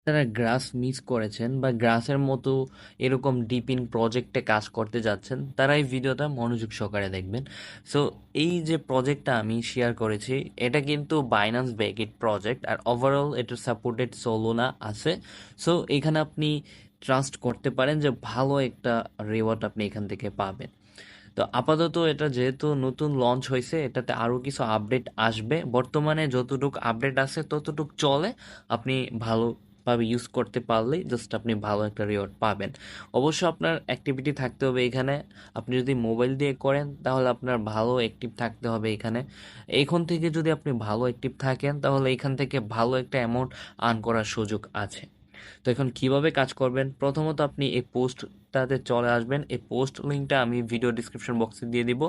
যারা গ্রাস মিস করেছেন বা গ্রাসের মতো এরকম ডিপ ইন প্রজেক্টে কাজ করতে যাচ্ছেন, তারা এই ভিডিওটা মনোযোগ সহকারে দেখবেন। সো এই যে প্রজেক্টটা আমি শেয়ার করেছি, এটা কিন্তু বাইন্যান্স বেগিট প্রজেক্ট, আর ওভারঅল এটা সাপোর্টেড সোলোনা আছে। সো এখানে আপনি ট্রাস্ট করতে পারেন যে ভালো একটা রিওয়ার্ড আপনি এখান থেকে পাবেন। তো আপাতত এটা যেহেতু নতুন লঞ্চ হয়েছে, এটাতে আরও কিছু আপডেট আসবে। বর্তমানে যতটুকু আপডেট আছে ততটুকু চলে। আপনি ভালোভাবে ইউজ করতে পারলেই জাস্ট আপনি ভালো একটা রিওয়ার্ড পাবেন। অবশ্য আপনার অ্যাক্টিভিটি থাকতে হবে এখানে। আপনি যদি মোবাইল দিয়ে করেন তাহলে আপনার ভালো অ্যাক্টিভ থাকতে হবে এখানে। এখন থেকে যদি আপনি ভালো অ্যাক্টিভ থাকেন তাহলে এখান থেকে ভালো একটা অ্যামাউন্ট আর্ন করার সুযোগ আছে। তো এখন কিভাবে কাজ করবেন? প্রথমত আপনি এই পোস্টটাতে চলে আসবেন। এই পোস্ট লিঙ্কটা আমি ভিডিও ডিসক্রিপশন বক্সে দিয়ে দিব।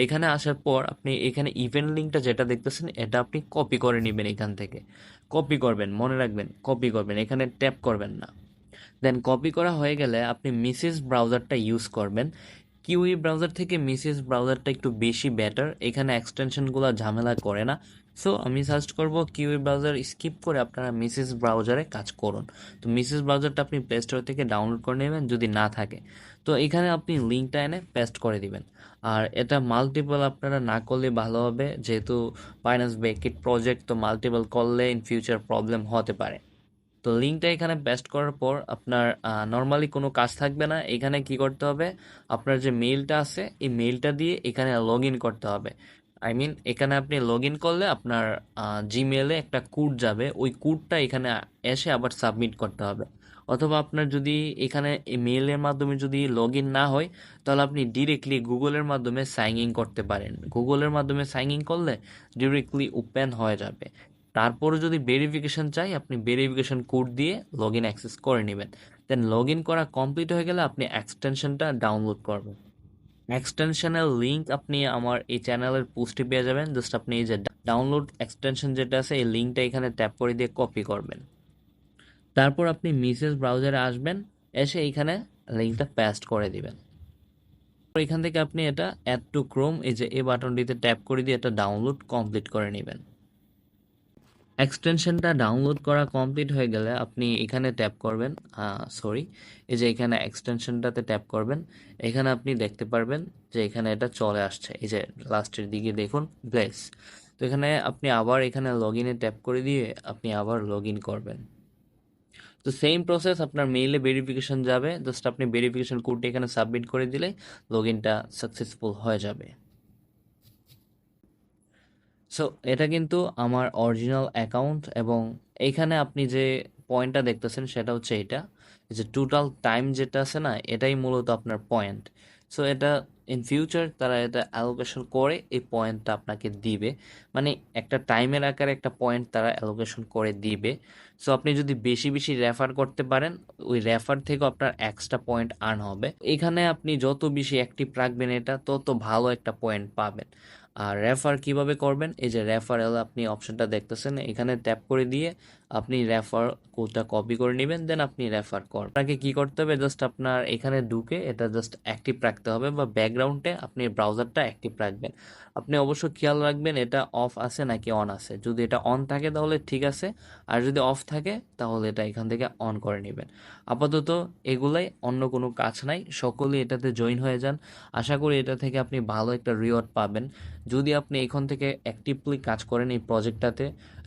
এখানে আসার পর আপনি এখানে ইভেন্ট লিঙ্কটা যেটা দেখতেছেন, এটা আপনি কপি করে নেবেন এখান থেকে। কপি করবেন, মনে রাখবেন কপি করবেন, এখানে ট্যাপ করবেন না। দেন কপি করা হয়ে গেলে আপনি মিসেস ব্রাউজারটা ইউজ করবেন। কিউই ব্রাউজার থেকে মিসেস ব্রাউজারটা একটু বেশি বেটার, এখানে এক্সটেনশনগুলো ঝামেলা করে না। সো আমি সাজেস্ট করব কিউই ব্রাউজার স্কিপ করে আপনারা মিসেস ব্রাউজারে কাজ করুন। তো মিসেস ব্রাউজারটা আপনি প্লে স্টোর থেকে ডাউনলোড করে নেবেন যদি না থাকে। তো এখানে আপনি লিঙ্কটা এনে পেস্ট করে দিবেন। আর এটা মাল্টিপল আপনারা না করলে ভালো হবে, যেহেতু বাইন্যান্স বেকিট প্রজেক্ট, তো মাল্টিপল করলে ইন ফিউচার প্রবলেম হতে পারে। তো লিঙ্কটা এখানে পেস্ট করার পর আপনার নর্মালি কোনো কাজ থাকবে না। এখানে কি করতে হবে, আপনার যে মেইলটা আছে এই মেইলটা দিয়ে এখানে লগ ইন করতে হবে। আই মিন এখানে আপনি লগ ইন করলে আপনার জিমেলে একটা কোড যাবে, ওই কোডটা এখানে এসে আবার সাবমিট করতে হবে। অথবা আপনার যদি এখানে এই মেইলের মাধ্যমে যদি লগ ইন না হয়, তাহলে আপনি ডিরেক্টলি গুগলের মাধ্যমে সাইন ইন করতে পারেন। গুগলের মাধ্যমে সাইন ইন করলে ডিরেক্টলি ওপেন হয়ে যাবে। তারপরে যদি ভেরিফিকেশন চাই, আপনি ভেরিফিকেশন কোড দিয়ে লগ ইন অ্যাক্সেস করে নেবেন। দেন লগ ইন করা কমপ্লিট হয়ে গেলে আপনি এক্সটেনশনটা ডাউনলোড করবেন। এক্সটেনশনের লিঙ্ক আপনি আমার এই চ্যানেলের পোস্টে পেয়ে যাবেন। জাস্ট আপনি এই যে ডাউনলোড এক্সটেনশন যেটা আছে এই লিঙ্কটা এখানে ট্যাপ করে দিয়ে কপি করবেন। তারপর আপনি মিসেস ব্রাউজারে আসবেন, এসে এইখানে লিঙ্কটা পেস্ট করে দিবেন। এখান থেকে আপনি এটা অ্যাড টু ক্রোম, এই যে এই বাটনটিতে ট্যাপ করে দিয়ে এটা ডাউনলোড কমপ্লিট করে নেবেন। এক্সটেনশনটা ডাউনলোড করা কমপ্লিট হয়ে গেলে আপনি এখানে ট্যাপ করবেন, সরি, এই যে এখানে এক্সটেনশনটাতে ট্যাপ করবেন। এখানে আপনি দেখতে পারবেন যে এখানে এটা চলে আসছে, এই যে লাস্টের দিকে দেখুন ব্লেস। তো এখানে আপনি আবার এখানে লগ ইনে ট্যাপ করে দিয়ে আপনি আবার লগ ইন করবেন। তো সেম প্রসেস, আপনার মেইলে ভেরিফিকেশন যাবে, জাস্ট আপনি ভেরিফিকেশন কোডটা এখানে সাবমিট করে দিলে লগ ইনটা সাকসেসফুল হয়ে যাবে। সো এটা কিন্তু আমার অরিজিনাল অ্যাকাউন্ট, এবং এইখানে আপনি যে পয়েন্টটা দেখতেছেন সেটা হচ্ছে এটা, এই যে টোটাল টাইম যেটা আছে না, এটাই মূলত আপনার পয়েন্ট। সো এটা ইন ফিউচার তারা এটা অ্যালোকেশন করে এই পয়েন্টটা আপনাকে দিবে। মানে একটা টাইমের আকারে একটা পয়েন্ট তারা অ্যালোকেশন করে দিবে। সো আপনি যদি বেশি বেশি রেফার করতে পারেন, ওই রেফার থেকেও আপনার এক্সট্রা পয়েন্ট আর্ন হবে। এখানে আপনি যত বেশি অ্যাক্টিভ রাখবেন এটা তত ভালো একটা পয়েন্ট পাবেন। আর রেফার কিভাবে করবেন, এই যে রেফারেল আপনি অপশনটা দেখতেছেন, এখানে ট্যাপ করে দিয়ে আপনি রেফার কোডটা কপি করে নেবেন, দেন আপনি রেফার করবেন। আপনাকে কি করতে হবে, জাস্ট আপনার এখানে ঢুকে এটা জাস্ট অ্যাক্টিভ রাখতে হবে, বা ব্যাকগ্রাউন্ডে আপনি ব্রাউজারটা অ্যাক্টিভ রাখবেন। আপনি অবশ্য খেয়াল রাখবেন এটা অফ আছে নাকি অন আছে। যদি এটা অন থাকে তাহলে ঠিক আছে, আর যদি অফ থাকে তাহলে এটা এখান থেকে অন করে নেবেন। আপাতত এগুলাই, অন্য কোনো কাজ নাই, সকলেই এটাতে জয়েন হয়ে যান। আশা করি এটা থেকে আপনি ভালো একটা রিওয়ার্ড পাবেন। যদি আপনি এখন থেকে অ্যাক্টিভলি কাজ করেন এই প্রজেক্টটাতে,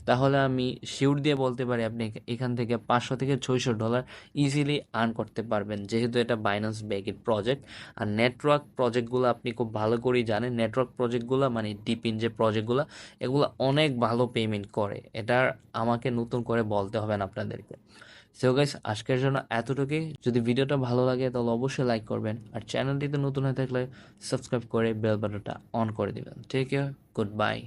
তাহলে আমি শিওর দিয়ে বলতে পারি আপনি এখান থেকে $500 থেকে $600 ইজিলি আর্ন করতে পারবেন, যেহেতু এটা বাইন্যান্স বেগিট প্রজেক্ট। আর নেটওয়ার্ক প্রজেক্টগুলো আপনি খুব ভালো করেই জানেন, নেটওয়ার্ক প্রজেক্টগুলো মানে ডিপিন যে প্রজেক্টগুলো, এগুলো অনেক ভালো পেমেন্ট করে। এটা আমাকে নতুন করে বলতে হবে না আপনাদেরকে। সো গাইস, আজকের জন্য এতটুকুই। যদি ভিডিওটা ভালো লাগে তাহলে অবশ্যই লাইক করবেন, আর চ্যানেলটিতে নতুন হয়ে থাকলে সাবস্ক্রাইব করে বেল বাটনটা অন করে দিবেন। Take care, good by.